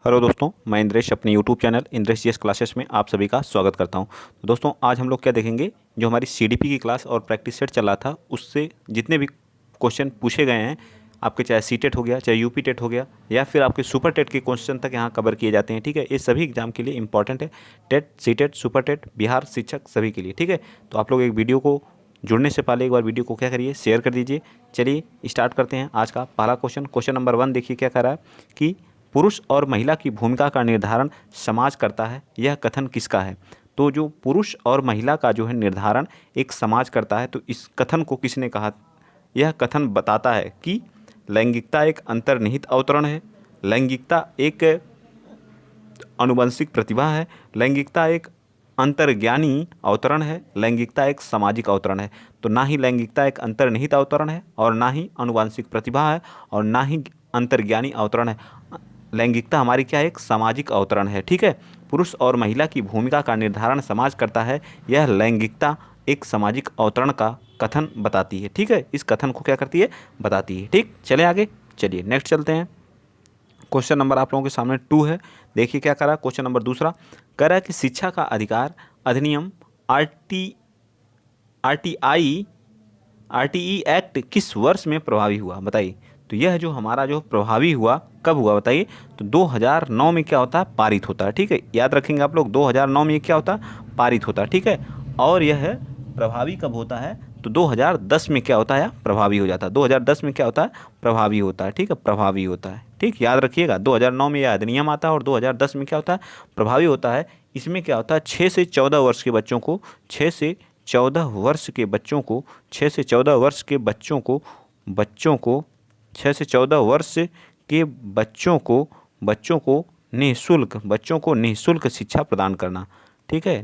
Hello दोस्तों, मैं इंद्रेश अपने YouTube channel Indresh GS classes में आप सभी का स्वागत करता हूं। तो दोस्तों, आज हम लोग क्या देखेंगे, जो हमारी सीडीपी की क्लास और प्रैक्टिस सेट चल रहा था उससे जितने भी क्वेश्चन पूछे गए हैं आपके, चाहे सी टेट हो गया, चाहे यूपी टेट हो गया, या फिर आपके सुपर टेट के क्वेश्चन तक यहाँ कवर किए जाते हैं। ठीक है, ये सभी एग्जाम के लिए इंपॉर्टेंट है। TET, C TET, super TET, Bihar शिक्षक सभी के लिए। ठीक है, तो आप लोग एक वीडियो को जुड़ने से पहले एक बार वीडियो को क्या करिए, शेयर कर दीजिए। चलिए स्टार्ट करते हैं आज का पहला क्वेश्चन। क्वेश्चन नंबर 1 देखिए क्या कह रहा है कि पुरुष और महिला की भूमिका का निर्धारण समाज करता है, यह कथन किसका है। तो जो पुरुष और महिला का जो है निर्धारण एक समाज करता है, तो इस कथन को किसने कहा। यह कथन बताता है कि लैंगिकता एक अंतर्निहित अवतरण है, लैंगिकता एक आनुवंशिक प्रतिभा है, लैंगिकता एक अंतर्ज्ञानी अवतरण है, लैंगिकता एक सामाजिक अवतरण है। तो ना ही लैंगिकता एक अंतर्निहित अवतरण है, और ना ही आनुवंशिक प्रतिभा है, और ना ही अंतर्ज्ञानी अवतरण है। लैंगिकता हमारी क्या है, एक सामाजिक अवतरण है। ठीक है, पुरुष और महिला की भूमिका का निर्धारण समाज करता है, यह लैंगिकता एक सामाजिक अवतरण का कथन बताती है। ठीक है, इस कथन को क्या करती है, बताती है। ठीक, चले आगे, चलिए नेक्स्ट चलते हैं। क्वेश्चन नंबर आप लोगों के सामने 2 है। देखिए क्या कह रहा है क्वेश्चन नंबर दूसरा, कह रहा है कि शिक्षा का अधिकार अधिनियम आरटीआई आरटीई एक्ट किस वर्ष में प्रभावी हुआ, बताइए। तो यह जो हमारा जो प्रभावी हुआ कब हुआ, बताइए। तो 2009 में क्या होता है, पारित होता है। ठीक है, याद रखेंगे आप लोग, 2009 में ये क्या होता है, पारित होता है। ठीक है, और यह प्रभावी कब होता है, तो 2010 में क्या होता है, प्रभावी हो जाता है। 2010 में क्या होता है, प्रभावी होता है। ठीक है, प्रभावी होता है। ठीक, याद रखिएगा, 2009 में यह अधिनियम आता है और 2010 में क्या होता है, प्रभावी होता है। इसमें क्या होता है, 6 से 14 वर्ष के बच्चों को 6 से 14 वर्ष के बच्चों को 6 से 14 वर्ष के बच्चों को 6 से 14 वर्ष के बच्चों को निःशुल्क शिक्षा प्रदान करना। ठीक है,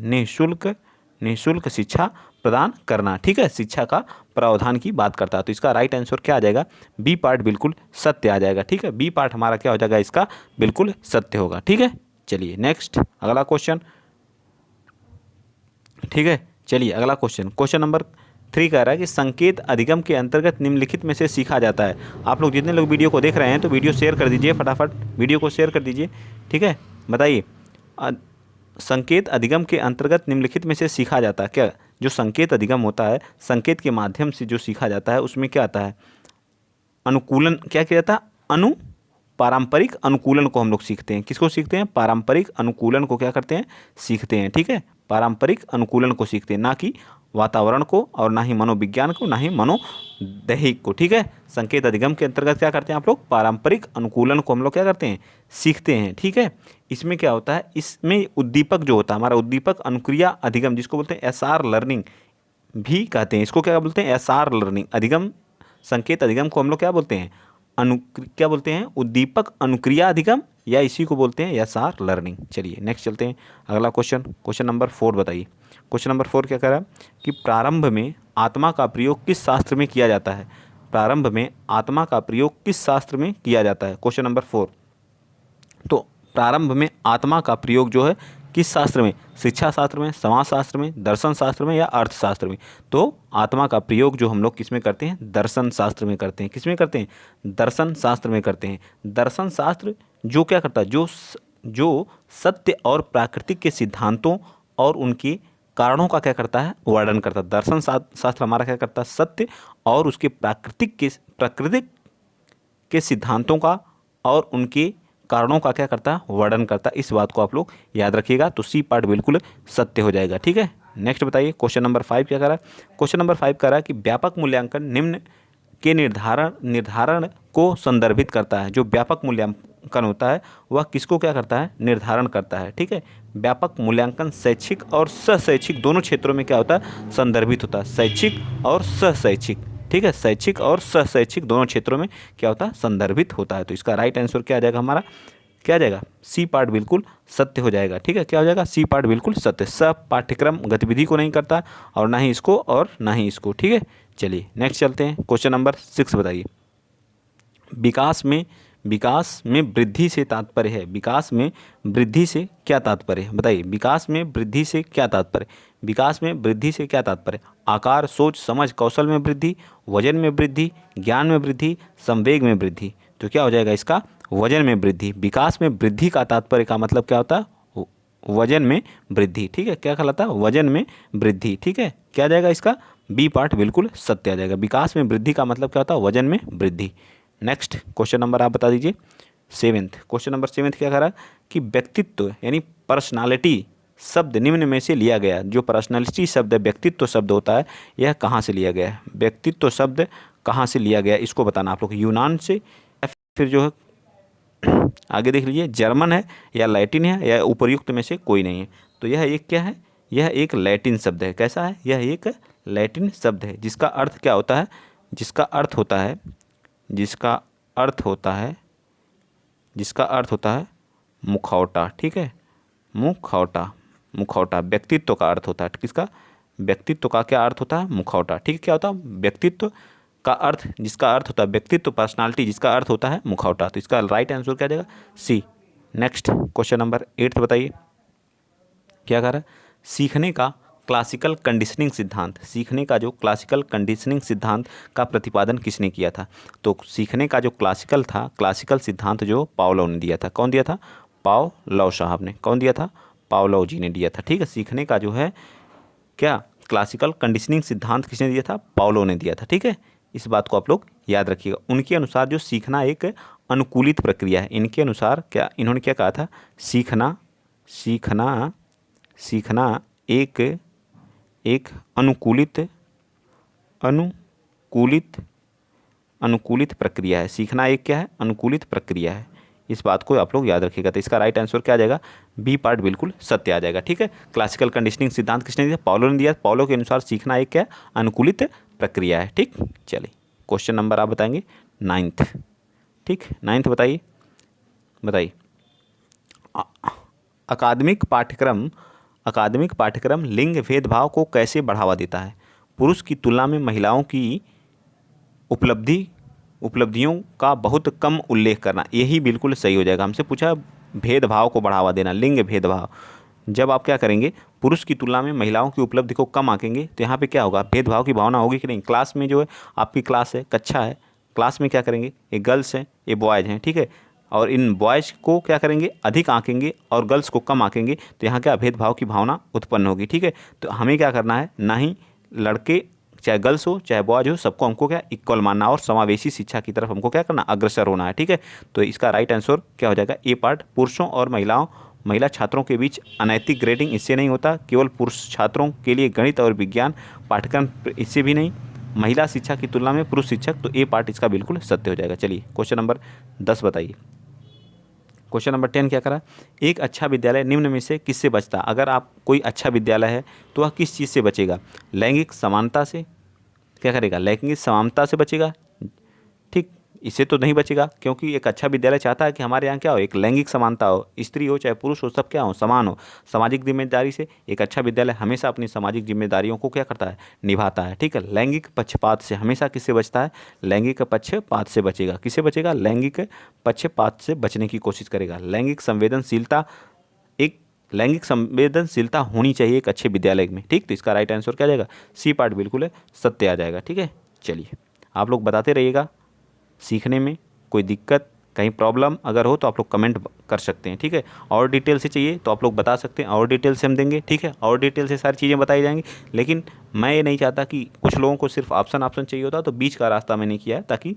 निःशुल्क शिक्षा प्रदान करना। ठीक है, शिक्षा का प्रावधान की बात करता है। तो इसका राइट आंसर क्या आ जाएगा, बी पार्ट बिल्कुल सत्य आ जाएगा। ठीक है, बी पार्ट हमारा क्या हो जाएगा, इसका बिल्कुल सत्य होगा। ठीक है, चलिए नेक्स्ट अगला क्वेश्चन। ठीक है, चलिए अगला क्वेश्चन, क्वेश्चन नंबर 3 कह रहा है कि संकेत अधिगम के अंतर्गत निम्नलिखित में से सीखा जाता है। आप लोग जितने लोग वीडियो को देख रहे हैं तो वीडियो शेयर कर दीजिए, फटाफट वीडियो को शेयर कर दीजिए। ठीक है, बताइए, संकेत अधिगम के अंतर्गत निम्नलिखित में से सीखा जाता है क्या। जो संकेत अधिगम होता है, संकेत के माध्यम से जो सीखा जाता है, उसमें क्या आता है, अनुकूलन क्या किया जाता है, पारंपरिक अनुकूलन को हम लोग सीखते हैं। किसको सीखते हैं, पारंपरिक अनुकूलन को क्या करते हैं, सीखते हैं। ठीक है, पारंपरिक अनुकूलन को सीखते हैं, ना कि वातावरण को, और ना ही मनोविज्ञान को, ना ही मनोदैहिक को। ठीक है, संकेत अधिगम के अंतर्गत क्या करते हैं आप लोग, पारंपरिक अनुकूलन को हम लोग क्या करते हैं, सीखते हैं। ठीक है, इसमें क्या होता है, इसमें उद्दीपक जो होता है हमारा, उद्दीपक अनुक्रिया अधिगम, जिसको बोलते हैं एसआर लर्निंग भी कहते हैं। इसको क्या बोलते हैं, एसआर लर्निंग अधिगम। संकेत अधिगम को हम लोग क्या बोलते हैं, क्या बोलते हैं, उद्दीपक अनुक्रिया अधिगम, या इसी को बोलते हैं एसआर लर्निंग। चलिए नेक्स्ट चलते हैं, अगला क्वेश्चन, क्वेश्चन नंबर 4 बताइए। क्वेश्चन नंबर 4 क्या कह रहा है कि प्रारंभ में आत्मा का प्रयोग किस शास्त्र में किया जाता है। प्रारंभ में आत्मा का प्रयोग किस शास्त्र में किया जाता है, क्वेश्चन नंबर 4। तो प्रारंभ में आत्मा का प्रयोग जो है किस शास्त्र में, शिक्षा शास्त्र में, समाज शास्त्र में, दर्शन शास्त्र में, या अर्थशास्त्र में। तो आत्मा का प्रयोग जो हम लोग किस में करते हैं, दर्शन शास्त्र में करते हैं। किस में करते हैं, दर्शन शास्त्र में करते हैं। दर्शन शास्त्र जो क्या करता है, जो सत्य और प्राकृतिक के सिद्धांतों और उनके कारणों का क्या करता है, वर्णन करता है। दर्शन शास्त्र हमारा क्या करता है, सत्य और उसके प्राकृतिक के सिद्धांतों का और उनके कारणों का क्या करता है, वर्णन करता है। इस बात को आप लोग याद रखिएगा, तो सी पार्ट बिल्कुल सत्य हो जाएगा। ठीक है, नेक्स्ट बताइए, क्वेश्चन नंबर 5 क्या कर रहा है। क्वेश्चन नंबर 5 कह रहा है कि व्यापक मूल्यांकन निम्न के निर्धारण को संदर्भित करता है। जो व्यापक मूल्यांकन होता है वह किसको क्या करता है, निर्धारण करता है। ठीक है, व्यापक मूल्यांकन शैक्षिक और सशैक्षिक दोनों क्षेत्रों में क्या होता है, संदर्भित होता है। शैक्षिक और सशैक्षिक, ठीक है, शैक्षिक और सशैक्षिक दोनों क्षेत्रों में क्या होता है, संदर्भित होता है। तो इसका राइट आंसर क्या आ जाएगा हमारा, क्या आ जाएगा, सी पार्ट बिल्कुल सत्य हो जाएगा। ठीक है, क्या हो जाएगा, सी पार्ट बिल्कुल सत्य। सब पाठ्यक्रम गतिविधि को नहीं करता, और ना ही इसको और ना ही इसको। ठीक है, चलिए नेक्स्ट चलते हैं, क्वेश्चन नंबर 6 बताइए। विकास में वृद्धि से तात्पर्य है। विकास में वृद्धि से क्या तात्पर्य है, बताइए। विकास में वृद्धि से क्या तात्पर्य, विकास में वृद्धि से क्या तात्पर्य, आकार, सोच, समझ, कौशल में वृद्धि, वजन में वृद्धि, ज्ञान में वृद्धि, संवेग में वृद्धि। तो क्या हो जाएगा इसका वजन में वृद्धि। विकास में वृद्धि का तात्पर्य का मतलब क्या होता है, वजन में वृद्धि। ठीक है, क्या कहलाता है, वजन में वृद्धि। ठीक है, क्या आ जाएगा इसका, बी पार्ट बिल्कुल सत्य आ जाएगा। विकास में वृद्धि का मतलब क्या होता है, वजन में वृद्धि। नेक्स्ट क्वेश्चन नंबर आप बता दीजिए 7th। क्वेश्चन नंबर 7th क्या कह रहा है कि व्यक्तित्व यानी पर्सनालिटी शब्द निम्न में से लिया गया। जो पर्सनालिटी शब्द है, व्यक्तित्व शब्द होता है, यह कहाँ से लिया गया है, व्यक्तित्व शब्द कहाँ से लिया गया इसको बताना आप लोग। यूनान से या फिर जो है आगे देख लीजिए, जर्मन है या लैटिन है या उपर्युक्त में से कोई नहीं है। तो यह एक क्या है, यह एक लैटिन शब्द है। कैसा है, यह एक लैटिन शब्द है जिसका अर्थ क्या होता है, जिसका अर्थ होता है, जिसका अर्थ होता है, जिसका अर्थ होता है मुखौटा। ठीक है, मुखौटा, मुखौटा व्यक्तित्व का अर्थ होता है। किसका, व्यक्तित्व का क्या अर्थ होता है, मुखौटा। ठीक है, क्या होता है, व्यक्तित्व का अर्थ, जिसका अर्थ होता है व्यक्तित्व, पर्सनालिटी, जिसका अर्थ होता है मुखौटा। तो इसका राइट आंसर क्या जाएगा, सी। नेक्स्ट क्वेश्चन नंबर 8 बताइए क्या कह रहा है, सीखने का क्लासिकल कंडीशनिंग सिद्धांत। सीखने का जो क्लासिकल कंडीशनिंग सिद्धांत का प्रतिपादन किसने किया था। तो सीखने का जो क्लासिकल था, क्लासिकल सिद्धांत जो पावलोव ने दिया था। कौन दिया था, पावलोव साहब ने। कौन दिया था, पावलोव जी ने दिया था। ठीक है, सीखने का जो है क्या क्लासिकल कंडीशनिंग सिद्धांत किसने दिया था, पावलोव ने दिया था। ठीक है, इस बात को आप लोग याद रखिएगा। उनके अनुसार जो सीखना एक अनुकूलित प्रक्रिया है। इनके अनुसार क्या, इन्होंने क्या कहा था, सीखना सीखना सीखना एक एक अनुकूलित अनुकूलित अनुकूलित प्रक्रिया है। सीखना एक क्या है, अनुकूलित प्रक्रिया है। इस बात को आप लोग याद रखिएगा। तो इसका राइट आंसर क्या आ जाएगा, बी पार्ट बिल्कुल सत्य आ जाएगा। ठीक है, क्लासिकल कंडीशनिंग सिद्धांत किसने दिया, पावलोव ने दिया। पावलोव के अनुसार सीखना एक क्या है, अनुकूलित प्रक्रिया है। ठीक, चलिए क्वेश्चन नंबर आप बताएंगे 9th। ठीक, 9th बताइए, बताइए अकादमिक पाठ्यक्रम लिंग भेदभाव को कैसे बढ़ावा देता है। पुरुष की तुलना में महिलाओं की उपलब्धियों का बहुत कम उल्लेख करना। यही बिल्कुल सही हो जाएगा। हमसे पूछा भेदभाव को बढ़ावा देना, लिंग भेदभाव। जब आप क्या करेंगे, पुरुष की तुलना में महिलाओं की उपलब्धि को कम आंकेंगे तो यहाँ पे क्या होगा, भेदभाव की भावना होगी कि नहीं। क्लास में जो है आपकी क्लास है, कक्षा है, क्लास में क्या करेंगे, ये गर्ल्स हैं, ये बॉयज़ हैं। ठीक है, और इन बॉयज़ को क्या करेंगे, अधिक आंकेंगे और गर्ल्स को कम आंकेंगे तो यहाँ क्या भेदभाव की भावना उत्पन्न होगी। ठीक है, तो हमें क्या करना है, ना ही लड़के चाहे गर्ल्स हो चाहे बॉयज हो, सबको हमको क्या इक्वल मानना और समावेशी शिक्षा की तरफ हमको क्या करना, अग्रसर होना है। ठीक है, तो इसका राइट आंसर क्या हो जाएगा, ए पार्ट। पुरुषों और महिला छात्रों के बीच अनैतिक ग्रेडिंग इससे नहीं होता। केवल पुरुष छात्रों के लिए गणित और विज्ञान पाठ्यक्रम इससे भी नहीं। महिला शिक्षा की तुलना में पुरुष शिक्षक, तो ए पार्ट इसका बिल्कुल सत्य हो जाएगा। चलिए क्वेश्चन नंबर 10 बताइए। क्वेश्चन नंबर 10 क्या करा, एक अच्छा विद्यालय निम्न में से किससे बचता। अगर आप कोई अच्छा विद्यालय है तो वह किस चीज़ से बचेगा, लैंगिक समानता से। क्या करेगा, लैंगिक समानता से बचेगा। ठीक, इससे तो नहीं बचेगा, क्योंकि एक अच्छा विद्यालय चाहता है कि हमारे यहाँ क्या हो, एक लैंगिक समानता हो, स्त्री हो चाहे पुरुष हो, सब क्या हो, समान हो। सामाजिक जिम्मेदारी से एक अच्छा विद्यालय हमेशा अपनी सामाजिक जिम्मेदारियों को क्या करता है, निभाता है। ठीक है, लैंगिक पक्षपात से हमेशा किससे बचता है, लैंगिक पक्षपात से बचेगा। किससे बचेगा, लैंगिक पक्षपात से बचने की कोशिश करेगा। लैंगिक संवेदनशीलता होनी चाहिए एक अच्छे विद्यालय में। ठीक, तो इसका राइट आंसर क्या आ जाएगा, सी पार्ट बिल्कुल सत्य आ जाएगा। ठीक है, चलिए आप लोग बताते रहिएगा। सीखने में कोई दिक्कत, कहीं प्रॉब्लम अगर हो तो आप लोग कमेंट कर सकते हैं। ठीक है, और डिटेल से चाहिए तो आप लोग बता सकते हैं, और डिटेल से हम देंगे। ठीक है, और डिटेल से सारी चीज़ें बताई जाएंगी। लेकिन मैं ये नहीं चाहता कि कुछ लोगों को सिर्फ ऑप्शन चाहिए होता, तो बीच का रास्ता मैंने किया है, ताकि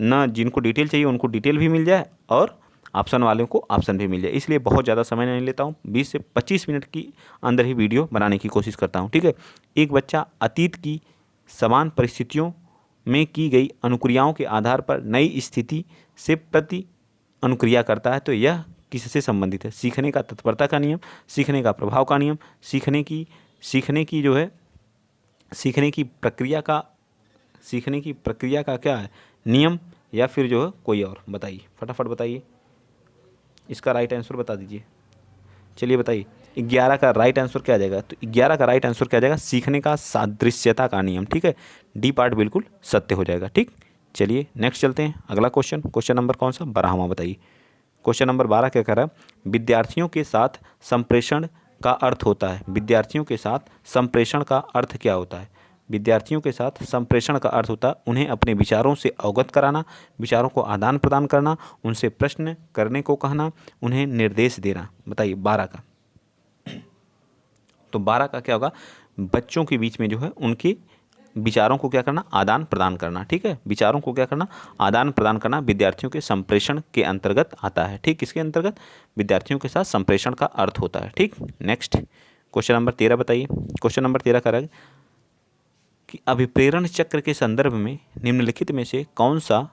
ना जिनको डिटेल चाहिए उनको डिटेल भी मिल जाए और ऑप्शन वालों को ऑप्शन भी मिल जाए। इसलिए बहुत ज़्यादा समय नहीं लेता हूँ, 20 से 25 मिनट की अंदर ही वीडियो बनाने की कोशिश करता हूँ। ठीक है, एक बच्चा अतीत की समान परिस्थितियों में की गई अनुक्रियाओं के आधार पर नई स्थिति से प्रति अनुक्रिया करता है, तो यह किससे संबंधित है। सीखने का तत्परता का नियम, सीखने का प्रभाव का नियम, सीखने की जो है सीखने की प्रक्रिया का क्या है, नियम, या फिर जो है कोई और। बताइए, फटाफट बताइए, इसका राइट आंसर बता दीजिए। चलिए बताइए, 11 का राइट आंसर क्या आ जाएगा, तो 11 का राइट आंसर क्या आ जाएगा, सीखने का सादृश्यता का नियम। ठीक है, डी पार्ट बिल्कुल सत्य हो जाएगा। ठीक, चलिए नेक्स्ट चलते हैं। अगला क्वेश्चन नंबर कौन सा, 12वां बताइए। क्वेश्चन नंबर 12 क्या कह रहा है, विद्यार्थियों के साथ संप्रेषण का अर्थ होता है। विद्यार्थियों के साथ संप्रेषण का अर्थ क्या होता है। विद्यार्थियों के साथ संप्रेषण का अर्थ होता है उन्हें अपने विचारों से अवगत कराना, विचारों को आदान प्रदान करना, उनसे प्रश्न करने को कहना, उन्हें निर्देश देना। बताइए 12 का। तो 12 का क्या होगा, बच्चों के बीच में जो है उनके विचारों को क्या करना, आदान प्रदान करना। ठीक है, विचारों को क्या करना, आदान प्रदान करना विद्यार्थियों के संप्रेषण के अंतर्गत आता है। ठीक, किसके अंतर्गत, विद्यार्थियों के साथ संप्रेषण का अर्थ होता है। ठीक, नेक्स्ट क्वेश्चन नंबर 13 बताइए। क्वेश्चन नंबर 13 का रहेगा कि अभिप्रेरण चक्र के संदर्भ में निम्नलिखित में से कौन सा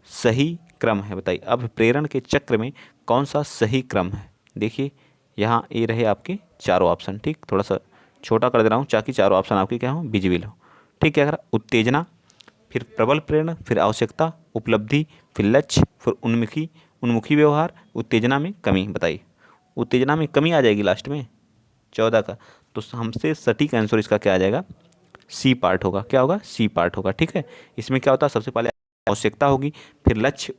सही क्रम है। बताइए अभिप्रेरण के चक्र में कौन सा सही क्रम है। देखिए यहाँ ये रहे आपके चारों ऑप्शन। ठीक, थोड़ा सा छोटा कर दे रहा हूँ ताकि चारों ऑप्शन आपके क्या हो, विजिबल हो। ठीक, क्या करा, उत्तेजना, फिर प्रबल प्रेरणा, फिर आवश्यकता, उपलब्धि, फिर लक्ष्य, फिर उन्मुखी व्यवहार, उत्तेजना में कमी। बताइए उत्तेजना में कमी आ जाएगी लास्ट में 14 का, तो हमसे सटीक आंसर इसका क्या आ जाएगा, सी पार्ट होगा। क्या होगा, सी पार्ट होगा। ठीक है, इसमें क्या होता है, सबसे पहले आवश्यकता होगी, फिर लक्ष्य,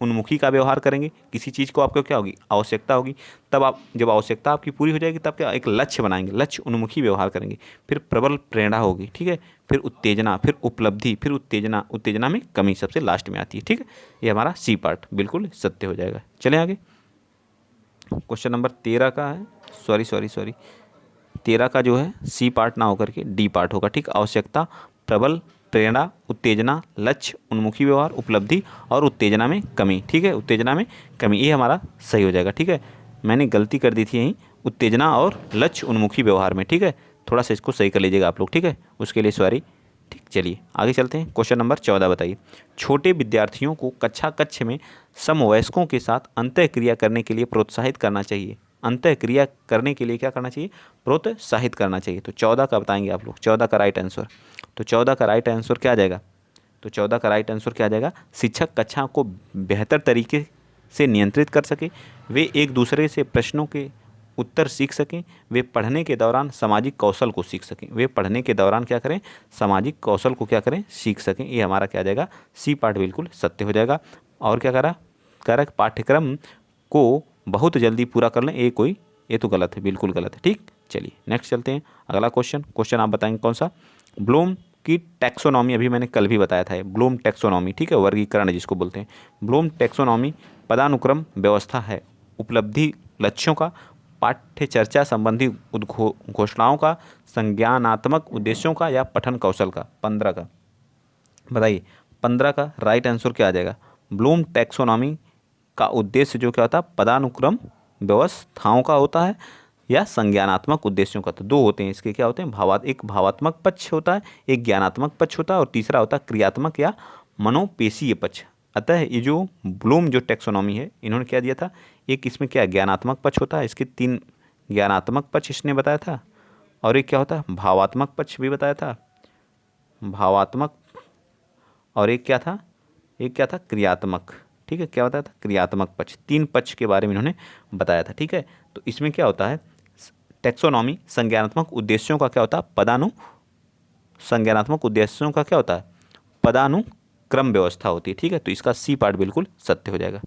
उन्मुखी का व्यवहार करेंगे, किसी चीज़ को आपको क्या होगी, आवश्यकता होगी, तब आप जब आवश्यकता आपकी पूरी हो जाएगी तब क्या एक लक्ष्य बनाएंगे, लक्ष्य उन्मुखी व्यवहार करेंगे, फिर प्रबल प्रेरणा होगी। ठीक है, फिर उत्तेजना, फिर उपलब्धि, फिर उत्तेजना में कमी सबसे लास्ट में आती है। ठीक है, ये हमारा सी पार्ट बिल्कुल सत्य हो जाएगा। चलें आगे, क्वेश्चन नंबर 13 का है, सॉरी 13 का जो है सी पार्ट ना होकर के डी पार्ट होगा। ठीक, आवश्यकता, प्रबल प्रेरणा, उत्तेजना, लक्ष्य, उन्मुखी व्यवहार, उपलब्धि और उत्तेजना में कमी। ठीक है, उत्तेजना में कमी, ये हमारा सही हो जाएगा। ठीक है, मैंने गलती कर दी थी यहीं उत्तेजना और लक्ष्य उन्मुखी व्यवहार में। ठीक है, थोड़ा सा इसको सही कर लीजिएगा आप लोग। ठीक है, उसके लिए सॉरी। ठीक, चलिए आगे चलते हैं। क्वेश्चन नंबर 14 बताइए, छोटे विद्यार्थियों को कक्ष में समवयस्कों के साथ अंतःक्रिया करने के लिए प्रोत्साहित करना चाहिए। अंतःक्रिया करने के लिए क्या करना चाहिए, प्रोत्साहित करना चाहिए। तो 14 का बताएंगे आप लोग, 14 का राइट आंसर। तो 14 का राइट आंसर क्या आ जाएगा, तो 14 का राइट आंसर क्या आ जाएगा, शिक्षक कक्षा को बेहतर तरीके से नियंत्रित कर सके, वे एक दूसरे से प्रश्नों के उत्तर सीख सकें, वे पढ़ने के दौरान सामाजिक कौशल को सीख सकें। वे पढ़ने के दौरान क्या करें, सामाजिक कौशल को क्या करें, सीख सकें। ये हमारा क्या आ जाएगा, सी पार्ट बिल्कुल सत्य हो जाएगा। और क्या कह रहा पाठ्यक्रम को बहुत जल्दी पूरा कर लें, ये तो गलत है, बिल्कुल गलत है। ठीक, चलिए नेक्स्ट चलते हैं। अगला क्वेश्चन आप बताएंगे कौन सा, ब्लूम की टैक्सोनॉमी, अभी मैंने कल भी बताया था, ब्लूम टैक्सोनॉमी। ठीक है, वर्गीकरण जिसको बोलते हैं। ब्लूम टैक्सोनॉमी पदानुक्रम व्यवस्था है, उपलब्धि लक्ष्यों का, पाठ्य चर्चा संबंधी घोषणाओं का, संज्ञानात्मक उद्देश्यों का या पठन कौशल का। 15 का बताइए, 15 का राइट आंसर क्या आ जाएगा, ब्लूम टैक्सोनॉमी का उद्देश्य जो क्या होता है, पदानुक्रम व्यवस्थाओं का होता है या संज्ञानात्मक उद्देश्यों का। तो दो होते हैं इसके, क्या होते हैं, एक भावात्मक पक्ष होता है, एक ज्ञानात्मक पक्ष होता है, और तीसरा होता है क्रियात्मक या मनोपेशीय पक्ष। अतः ये जो ब्लूम जो टैक्सोनॉमी है, इन्होंने क्या दिया था, एक इसमें क्या ज्ञानात्मक पक्ष होता है, इसके 3 ज्ञानात्मक पक्ष इसने बताया था, और एक क्या होता है, भावात्मक पक्ष भी बताया था, भावात्मक, और एक क्या था, क्रियात्मक। ठीक है, क्या बताया था, क्रियात्मक पक्ष। 3 पक्ष के बारे में इन्होंने बताया था। ठीक है, तो इसमें क्या होता है, टैक्सोनॉमी संज्ञानात्मक उद्देश्यों का क्या होता है, संज्ञानात्मक उद्देश्यों का क्या होता है, पदानुक्रम व्यवस्था होती है। ठीक है, तो इसका सी पार्ट बिल्कुल सत्य हो जाएगा।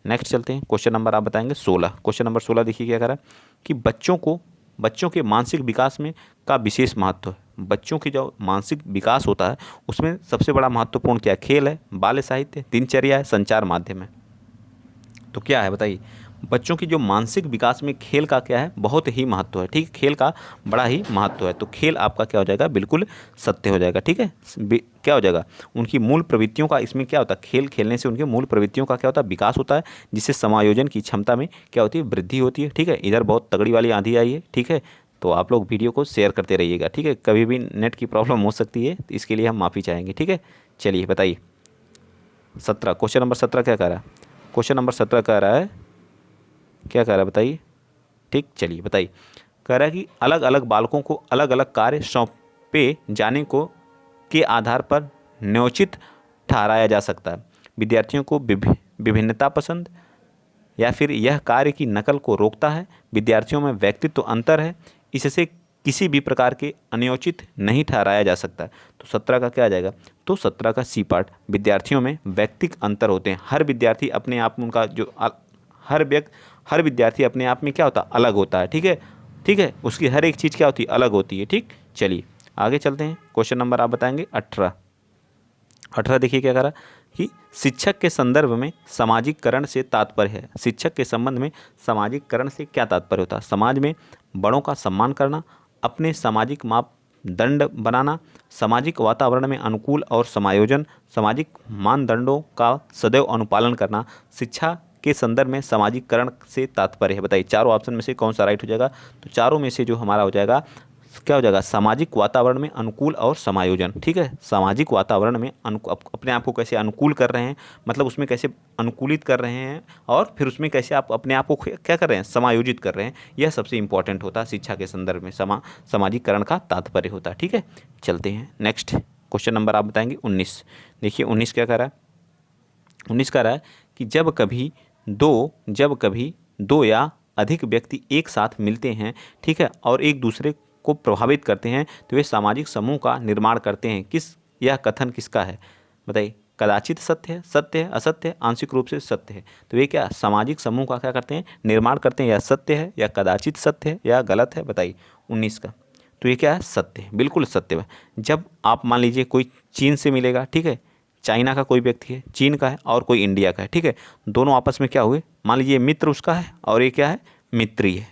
नेक्स्ट चलते हैं, क्वेश्चन नंबर आप बताएंगे 16। क्वेश्चन नंबर 16 देखिए क्या कह रहा है कि बच्चों के मानसिक विकास में का विशेष महत्व है। बच्चों की जो मानसिक विकास होता है उसमें सबसे बड़ा महत्वपूर्ण क्या है, खेल है, बाल साहित्य, दिनचर्या है, संचार माध्यम है। तो क्या है बताइए, बच्चों की जो मानसिक विकास में खेल का क्या है, बहुत ही महत्व है। ठीक है, खेल का बड़ा ही महत्व है। तो खेल आपका क्या हो जाएगा, बिल्कुल सत्य हो जाएगा। ठीक है, क्या हो जाएगा, उनकी मूल प्रवृत्तियों का इसमें क्या होता है, खेल खेलने से उनके मूल प्रवृत्तियों का क्या होता है, विकास होता है, जिससे समायोजन की क्षमता में क्या होती है, वृद्धि होती है। ठीक है, इधर बहुत तगड़ी वाली आंधी आई है। ठीक है, तो आप लोग वीडियो को शेयर करते रहिएगा। ठीक है, कभी भी नेट की प्रॉब्लम हो सकती है, तो इसके लिए हम माफ़ी चाहेंगे। ठीक है, चलिए बताइए 17, क्वेश्चन नंबर 17 क्या कह रहा है, क्वेश्चन नंबर 17 कह रहा है, क्या कह रहा है बताइए। ठीक, चलिए बताइए, कह रहा है कि अलग अलग बालकों को अलग अलग कार्य सौंपे जाने को के आधार पर न्योचित ठहराया जा सकता है। विद्यार्थियों को विभिन्नता पसंद, या फिर यह कार्य की नकल को रोकता है। विद्यार्थियों में व्यक्तित्व अंतर है, इससे किसी भी प्रकार के अन्योचित नहीं ठहराया जा सकता। तो 17 का क्या आ जाएगा, तो 17 का सी पार्ट, विद्यार्थियों में व्यक्तिगत अंतर होते हैं। हर विद्यार्थी अपने आप में उनका जो हर विद्यार्थी अपने आप में क्या होता है, अलग होता है। ठीक है, उसकी हर एक चीज़ क्या होती है, अलग होती है। ठीक, चलिए आगे चलते हैं, क्वेश्चन नंबर आप बताएंगे 18। देखिए क्या करा कि शिक्षक के संदर्भ में सामाजिककरण से तात्पर्य है। शिक्षक के संबंध में सामाजिककरण से क्या तात्पर्य होता है? समाज में बड़ों का सम्मान करना, अपने सामाजिक मापदंड बनाना, सामाजिक वातावरण में अनुकूल और समायोजन, सामाजिक मानदंडों का सदैव अनुपालन करना। शिक्षा के संदर्भ में सामाजिककरण से तात्पर्य है। बताइए चारों ऑप्शन में से कौन सा राइट हो जाएगा? तो चारों में से जो हमारा हो जाएगा क्या हो जाएगा? सामाजिक वातावरण में अनुकूल और समायोजन। ठीक है, सामाजिक वातावरण में अपने आप को कैसे अनुकूल कर रहे हैं, मतलब उसमें कैसे अनुकूलित कर रहे हैं, और फिर उसमें कैसे आप अपने आप को क्या कर रहे हैं? समायोजित कर रहे हैं। यह सबसे इंपॉर्टेंट होता है शिक्षा के संदर्भ में, सामाजिककरण का तात्पर्य होता है। ठीक है, चलते हैं नेक्स्ट क्वेश्चन नंबर आप बताएंगे 19। देखिए 19 क्या कर रहा है? 19 कह रहा है कि जब कभी दो या अधिक व्यक्ति एक साथ मिलते हैं, ठीक है, और एक दूसरे को प्रभावित करते हैं तो वे सामाजिक समूह का निर्माण करते हैं। यह कथन किसका है? बताइए। कदाचित सत्य है, सत्य है, असत्य है, आंशिक रूप से सत्य है। तो ये क्या सामाजिक समूह का क्या करते हैं? निर्माण करते हैं। या सत्य है, या कदाचित सत्य है, या गलत है? बताइए 19 का। तो ये क्या है? सत्य है, बिल्कुल सत्य है। जब आप मान लीजिए कोई चीन से मिलेगा, ठीक है, चाइना का कोई व्यक्ति है, चीन का है, और कोई इंडिया का है, ठीक है, दोनों आपस में क्या हुए? मान लीजिए मित्र उसका है और ये क्या है? मित्री है।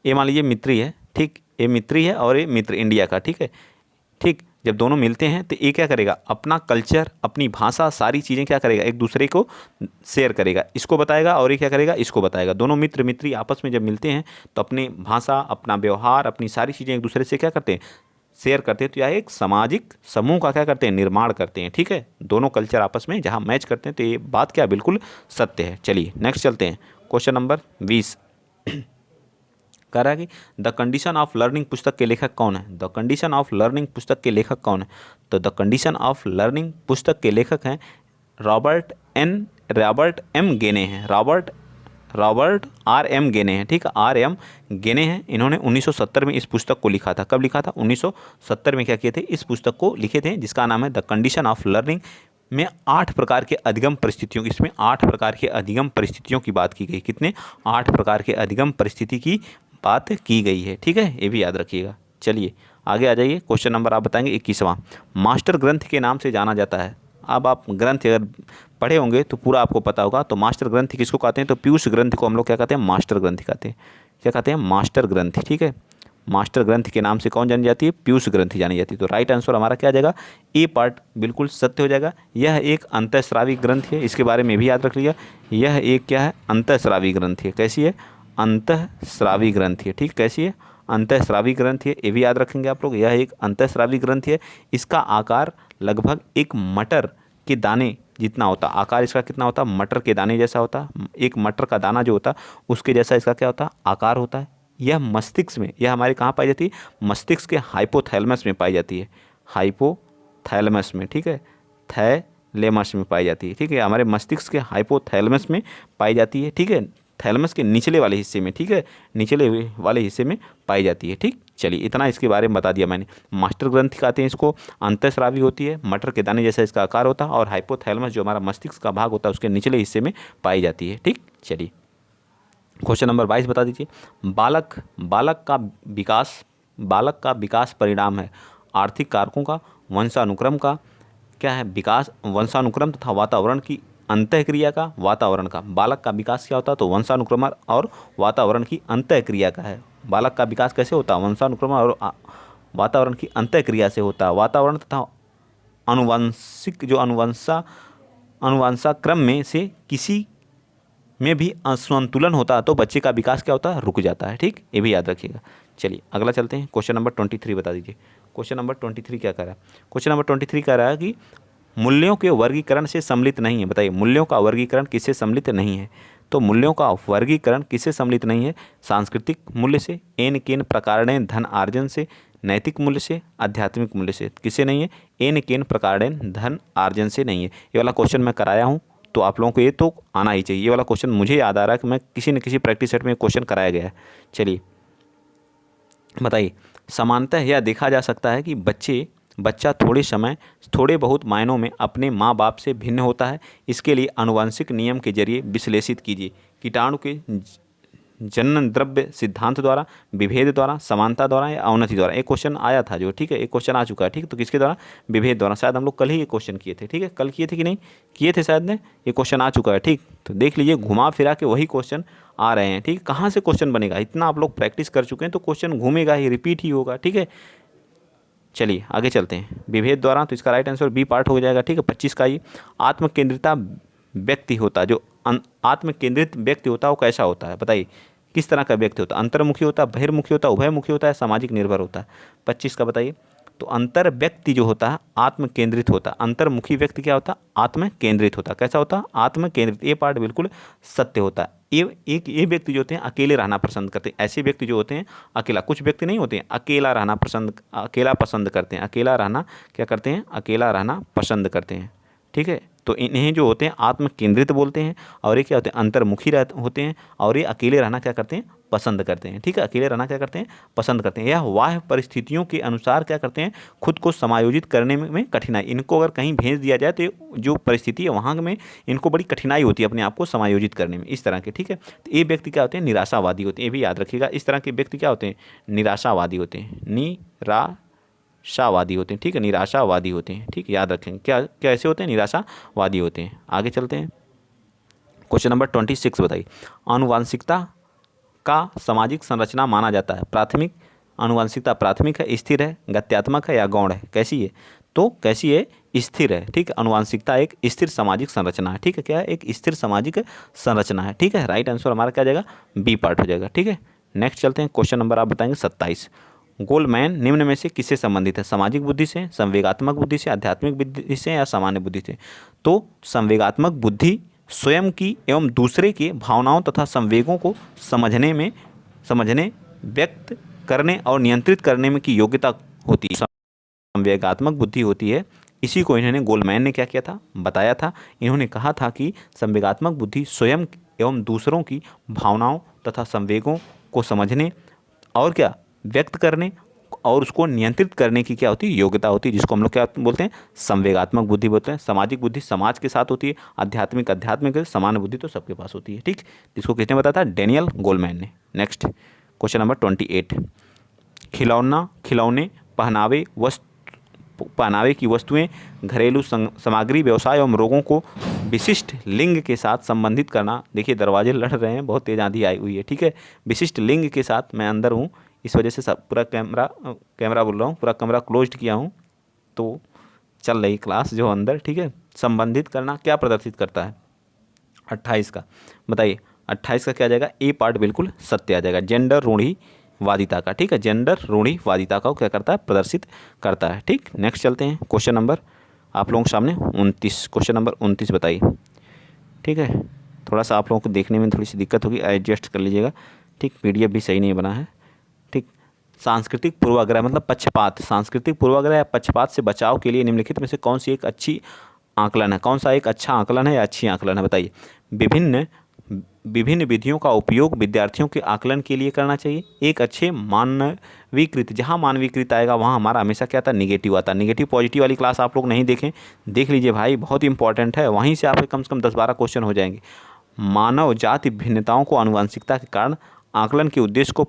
ये मान लीजिए मित्री है, ठीक, ये मित्री है और ये मित्र इंडिया का, ठीक है। ठीक, जब दोनों मिलते हैं तो ये क्या करेगा? अपना कल्चर, अपनी भाषा, सारी चीज़ें क्या करेगा? एक दूसरे को शेयर करेगा, इसको बताएगा, और ये क्या करेगा? इसको बताएगा। दोनों मित्र मित्री आपस में जब मिलते हैं तो अपनी भाषा, अपना व्यवहार, अपनी सारी चीज़ें एक दूसरे से क्या करते हैं? शेयर करते हैं। तो यह एक सामाजिक समूह का क्या करते हैं? निर्माण करते हैं। ठीक है, दोनों कल्चर आपस में जहाँ मैच करते हैं, तो ये बात क्या बिल्कुल सत्य है। चलिए नेक्स्ट चलते हैं, क्वेश्चन नंबर 20 कह रहा है कि द कंडीशन ऑफ लर्निंग पुस्तक के लेखक कौन है? द कंडीशन ऑफ लर्निंग पुस्तक के लेखक कौन है? तो द कंडीशन ऑफ लर्निंग पुस्तक के लेखक हैं रॉबर्ट एम गेने हैं। रॉबर्ट आर एम गेने हैं। ठीक है, आर एम गेने हैं। इन्होंने 1970 में इस पुस्तक को लिखा था। कब लिखा था? 1970 में क्या किए थे? इस पुस्तक को लिखे थे, जिसका नाम है द कंडीशन ऑफ लर्निंग। में 8 प्रकार के अधिगम परिस्थितियों, इसमें 8 प्रकार के अधिगम परिस्थितियों की बात की गई। कितने? 8 प्रकार के अधिगम परिस्थिति की बात की गई है। ठीक है, ये भी याद रखिएगा। चलिए आगे आ जाइए, क्वेश्चन नंबर आप बताएंगे 21वां। मास्टर ग्रंथ के नाम से जाना जाता है। अब आप ग्रंथ अगर पढ़े होंगे तो पूरा आपको पता होगा। तो मास्टर ग्रंथ किसको कहते हैं? तो पीयूष ग्रंथ को हम लोग क्या कहते हैं? मास्टर ग्रंथ कहते हैं। क्या कहते हैं? मास्टर ग्रंथ। ठीक है, मास्टर ग्रंथ के नाम से कौन जानी जाती है? पीयूष ग्रंथि जानी जाती है। तो राइट आंसर हमारा क्या आ जाएगा? ए पार्ट बिल्कुल सत्य हो जाएगा। यह एक अंतःस्रावी ग्रंथ है, इसके बारे में भी याद रख लिया। यह एक क्या है? अंतःस्रावी ग्रंथ है। कैसी है? अंतःस्रावी ग्रंथ है। ठीक, कैसी है? अंतःस्रावी ग्रंथ है, ये भी याद रखेंगे आप लोग। यह एक अंतःस्रावी ग्रंथ है। इसका आकार लगभग एक मटर के दाने जितना होता। आकार इसका कितना होता? मटर के दाने जैसा होता। एक मटर का दाना जो होता उसके जैसा इसका क्या होता? आकार होता है। यह मस्तिष्क में, यह हमारे कहाँ पाई जाती है? मस्तिष्क के हाइपोथैलेमस में पाई जाती है। हाइपोथैलेमस में, ठीक है, थैलेमस में पाई जाती है। ठीक है, हमारे मस्तिष्क के हाइपोथैलेमस में पाई जाती है। ठीक है, थैलेमस के निचले वाले हिस्से में, ठीक है, निचले वाले हिस्से में पाई जाती है। ठीक, चलिए इतना इसके बारे में बता दिया मैंने। मास्टर ग्रंथि कहते हैं इसको। अंतःस्रावी होती है, मटर के दाने जैसा इसका आकार होता है, और हाइपोथैलेमस जो हमारा मस्तिष्क का भाग होता है उसके निचले हिस्से में पाई जाती है। ठीक, चलिए क्वेश्चन नंबर 22 बता दीजिए। बालक का विकास परिणाम है आर्थिक कारकों का, वंशानुक्रम का, क्या है? विकास, वंशानुक्रम तथा वातावरण की अंतःक्रिया का, वातावरण का। बालक का विकास क्या होता है? तो वंशानुक्रम और वातावरण की अंतःक्रिया का है। बालक का विकास कैसे होता है? वंशानुक्रम और वातावरण की अंतःक्रिया से होता है। वातावरण तथा अनुवांशिक जो अनुवंशाक्रम में से किसी में भी असंतुलन होता है तो बच्चे का विकास क्या होता है? रुक जाता है। ठीक, ये भी याद रखिएगा। चलिए अगला चलते हैं, क्वेश्चन नंबर 23 बता दीजिए। क्वेश्चन नंबर 23 क्या कह रहा है? क्वेश्चन नंबर 23 कह रहा है कि मूल्यों के वर्गीकरण से सम्मिलित नहीं है। बताइए, मूल्यों का वर्गीकरण किससे सम्मिलित नहीं है? तो मूल्यों का वर्गीकरण किससे सम्मिलित नहीं है? सांस्कृतिक मूल्य से, एन केन प्रकारेण धन आर्जन से, नैतिक मूल्य से, आध्यात्मिक मूल्य से। किससे नहीं है? एन केन प्रकारेण धन आर्जन से नहीं है। ये वाला क्वेश्चन मैं कराया हूँ, तो आप लोगों को ये तो आना ही चाहिए। ये वाला क्वेश्चन मुझे याद आ रहा है कि मैं किसी न किसी प्रैक्टिस सेट में क्वेश्चन कराया गया है। चलिए बताइए, समानतः यह देखा जा सकता है कि बच्चा थोड़े बहुत मायनों में अपने माँ बाप से भिन्न होता है। इसके लिए आनुवंशिक नियम के जरिए विश्लेषित कीजिए। कीटाणु के जनन द्रव्य सिद्धांत द्वारा, विभेद द्वारा, समानता द्वारा या अवनति द्वारा। एक क्वेश्चन आया था जो, ठीक है, एक क्वेश्चन आ चुका है, ठीक, तो किसके द्वारा? विभेद द्वारा। शायद हम लोग कल ही ये क्वेश्चन किए थे, ठीक है, कल किए थे कि नहीं किए थे शायद ने, ये क्वेश्चन आ चुका है, ठीक। तो देख लीजिए घुमा फिरा के वही क्वेश्चन आ रहे हैं, ठीक। कहाँ से क्वेश्चन बनेगा? इतना आप लोग प्रैक्टिस कर चुके हैं तो क्वेश्चन घूमेगा ही, रिपीट ही होगा, ठीक है। चलिए आगे चलते हैं। विभेद द्वारा, तो इसका राइट आंसर बी पार्ट हो जाएगा, ठीक है। 25 का ये आत्मकेंद्रिता व्यक्ति होता है, जो आत्मकेंद्रित व्यक्ति होता है वो कैसा होता है बताइए? किस तरह का व्यक्ति होता है? अंतर्मुखी होता है, बहिर्मुखी होता है, उभयमुखी होता है, सामाजिक निर्भर होता है? 25 का बताइए। तो अंतर व्यक्ति जो होता है आत्म केंद्रित होता है, अंतर्मुखी व्यक्ति क्या होता है? आत्म केंद्रित होता है। कैसा होता है? आत्म केंद्रित। ये पार्ट बिल्कुल सत्य होता है। ये व्यक्ति जो होते हैं अकेले रहना पसंद करते हैं। ऐसे व्यक्ति जो होते हैं अकेला, कुछ व्यक्ति नहीं होते हैं अकेला रहना अकेला पसंद करते हैं, अकेला रहना क्या करते हैं? अकेला रहना पसंद करते हैं, ठीक है। तो इन्हें जो होते हैं आत्म केंद्रित बोलते हैं, और ये क्या होते हैं? अंतर्मुखी होते हैं, और ये अकेले रहना क्या करते हैं? पसंद करते हैं, ठीक है। अकेले रहना क्या करते हैं? पसंद करते हैं। यह बाह्य परिस्थितियों के अनुसार क्या करते हैं? खुद को समायोजित करने में कठिनाई। इनको अगर कहीं भेज दिया जाए तो जो परिस्थिति है वहाँ में इनको बड़ी कठिनाई होती है अपने आप को समायोजित करने में, इस तरह के, ठीक है। तो ये व्यक्ति क्या होते हैं? निराशावादी होते हैं। ये भी याद रखिएगा, इस तरह के व्यक्ति क्या होते हैं? निराशावादी होते हैं, निराशावादी होते हैं, ठीक है, निराशावादी होते हैं, ठीक है, याद रखेंगे। क्या कैसे होते हैं? निराशावादी होते हैं। आगे चलते हैं। क्वेश्चन नंबर 26 बताइए। आनुवांशिकता का सामाजिक संरचना माना जाता है। प्राथमिक आनुवांशिकता प्राथमिक है, स्थिर है, गत्यात्मक है या गौण है? कैसी है? तो कैसी है? स्थिर है, ठीक है। आनुवांशिकता एक स्थिर सामाजिक संरचना है, ठीक है। क्या है? एक स्थिर सामाजिक संरचना है, ठीक है। राइट आंसर हमारा क्या जाएगा? बी पार्ट हो जाएगा, ठीक है। नेक्स्ट चलते हैं। क्वेश्चन नंबर आप बताएंगे 27। गोलमैन निम्न में से किससे संबंधित है? सामाजिक बुद्धि से, संवेगात्मक बुद्धि से, आध्यात्मिक बुद्धि से या सामान्य बुद्धि से? तो संवेगात्मक बुद्धि स्वयं की एवं दूसरे के भावनाओं तथा संवेगों को समझने, व्यक्त करने और नियंत्रित करने में की योग्यता होती है, संवेगात्मक बुद्धि होती है। इसी को इन्होंने गोलमैन ने क्या किया था? बताया था। इन्होंने कहा था कि संवेगात्मक बुद्धि स्वयं एवं दूसरों की भावनाओं तथा संवेगों को समझने और क्या व्यक्त करने और उसको नियंत्रित करने की क्या होती है? योग्यता होती है, जिसको हम लोग क्या बोलते हैं? संवेगात्मक बुद्धि बोलते हैं। सामाजिक बुद्धि समाज के साथ होती है, आध्यात्मिक सामान्य बुद्धि तो सबके पास होती है, ठीक। जिसको किसने बताया था? डेनियल गोलमैन ने। Next question number 28। खिलौने, पहनावे की वस्तुएं, घरेलू सामग्री, व्यवसाय एवं रोगों को विशिष्ट लिंग के साथ संबंधित करना। देखिए दरवाजे लड़ रहे हैं, बहुत तेज आंधी आई हुई है, ठीक है। विशिष्ट लिंग के साथ, मैं अंदर हूँ इस वजह से सब पूरा कैमरा बोल रहा हूँ, पूरा कमरा क्लोज्ड किया हूँ, तो चल रही क्लास जो अंदर, ठीक है। संबंधित करना क्या प्रदर्शित करता है? 28 का बताइए। 28 का क्या आ जाएगा? ए पार्ट बिल्कुल सत्य आ जाएगा। जेंडर रूढ़िवादिता का, ठीक है, जेंडर रूढ़िवादिता का क्या करता है? प्रदर्शित करता है, ठीक। नेक्स्ट चलते हैं। क्वेश्चन नंबर आप लोगों के सामने 29। क्वेश्चन नंबर 29 बताइए, ठीक है। थोड़ा सा आप लोगों को देखने में थोड़ी सी दिक्कत होगी, एडजस्ट कर लीजिएगा, ठीक। PDF भी सही नहीं बना है, ठीक। सांस्कृतिक पूर्वाग्रह मतलब पक्षपात, सांस्कृतिक पूर्वाग्रह या पक्षपात से बचाव के लिए निम्नलिखित में से कौन सी एक अच्छी आकलन है? कौन सा एक अच्छा आकलन है या अच्छी आकलन है? बताइए। विभिन्न विधियों का उपयोग विद्यार्थियों के आकलन के लिए करना चाहिए। एक अच्छे मानवीकृत, जहाँ मानवीकृत आएगा वहाँ हमारा हमेशा क्या आता? निगेटिव आता। निगेटिव पॉजिटिव वाली क्लास आप लोग नहीं देखें, देख लीजिए भाई, बहुत इंपॉर्टेंट है। वहीं से आपके कम से कम 10-12 क्वेश्चन हो जाएंगे। मानव जाति भिन्नताओं को आनुवंशिकता के कारण आकलन के उद्देश्य को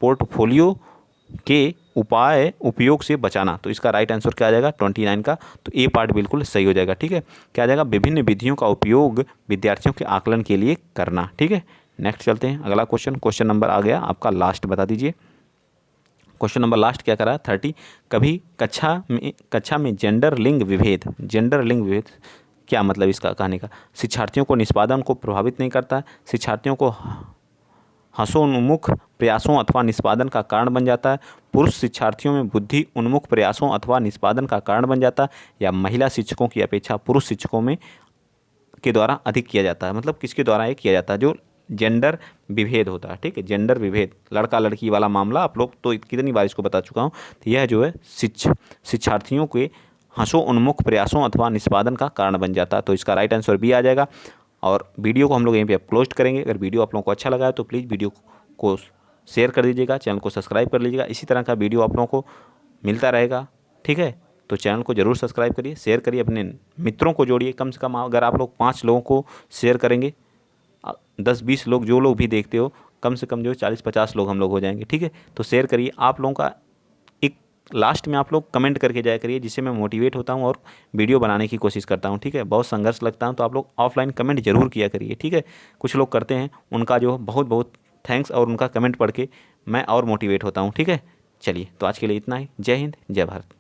पोर्टफोलियो के उपयोग से बचाना। तो इसका राइट आंसर क्या आ जाएगा? 29 का। तो ए पार्ट बिल्कुल सही हो जाएगा, ठीक है। क्या आ जाएगा? विभिन्न विधियों का उपयोग विद्यार्थियों के आकलन के लिए करना, ठीक है। नेक्स्ट चलते हैं। अगला क्वेश्चन नंबर आ गया आपका लास्ट, बता दीजिए। क्वेश्चन नंबर लास्ट क्या करा? 30। कभी कक्षा में जेंडर लिंग विभेद क्या मतलब इसका कहने का? शिक्षार्थियों को निष्पादन को प्रभावित नहीं करता, शिक्षार्थियों को हंसोन्मुख प्रयासों अथवा निष्पादन का कारण बन जाता है, पुरुष शिक्षार्थियों में बुद्धि उन्मुख प्रयासों अथवा निष्पादन का कारण बन जाता है, या महिला शिक्षकों की अपेक्षा पुरुष शिक्षकों में के द्वारा अधिक किया जाता है। मतलब किसके द्वारा ये किया जाता है? जो जेंडर विभेद होता है, ठीक है, जेंडर विभेद, लड़का लड़की वाला मामला आप लोग तो कितनी बार इसको बता चुका हूँ। तो यह जो है शिक्षार्थियों के हंसो उन्मुख प्रयासों अथवा निष्पादन का कारण बन जाता है। तो इसका राइट आंसर भी आ जाएगा। और वीडियो को हम लोग यहीं पे क्लोज करेंगे। अगर वीडियो आप लोगों को अच्छा लगा है तो प्लीज़ वीडियो को शेयर कर दीजिएगा, चैनल को सब्सक्राइब कर लीजिएगा। इसी तरह का वीडियो आप लोगों को मिलता रहेगा, ठीक है। तो चैनल को ज़रूर सब्सक्राइब करिए, शेयर करिए, अपने मित्रों को जोड़िए। कम से कम अगर आप लोग 5 लोगों को शेयर करेंगे 10-20 लोग, जो लोग भी देखते हो, कम से कम जो 40-50 लोग हम लोग हो जाएंगे, ठीक है। तो शेयर करिए। आप लोगों का एक लास्ट में आप लोग कमेंट करके जाया करिए, जिससे मैं मोटिवेट होता हूँ और वीडियो बनाने की कोशिश करता हूँ, ठीक है। बहुत संघर्ष लगता हूँ, तो आप लोग ऑफलाइन कमेंट जरूर किया करिए, ठीक है। कुछ लोग करते हैं, उनका जो बहुत बहुत थैंक्स, और उनका कमेंट पढ़ के मैं और मोटिवेट होता हूँ, ठीक है। चलिए, तो आज के लिए इतना ही। जय हिंद, जय भारत।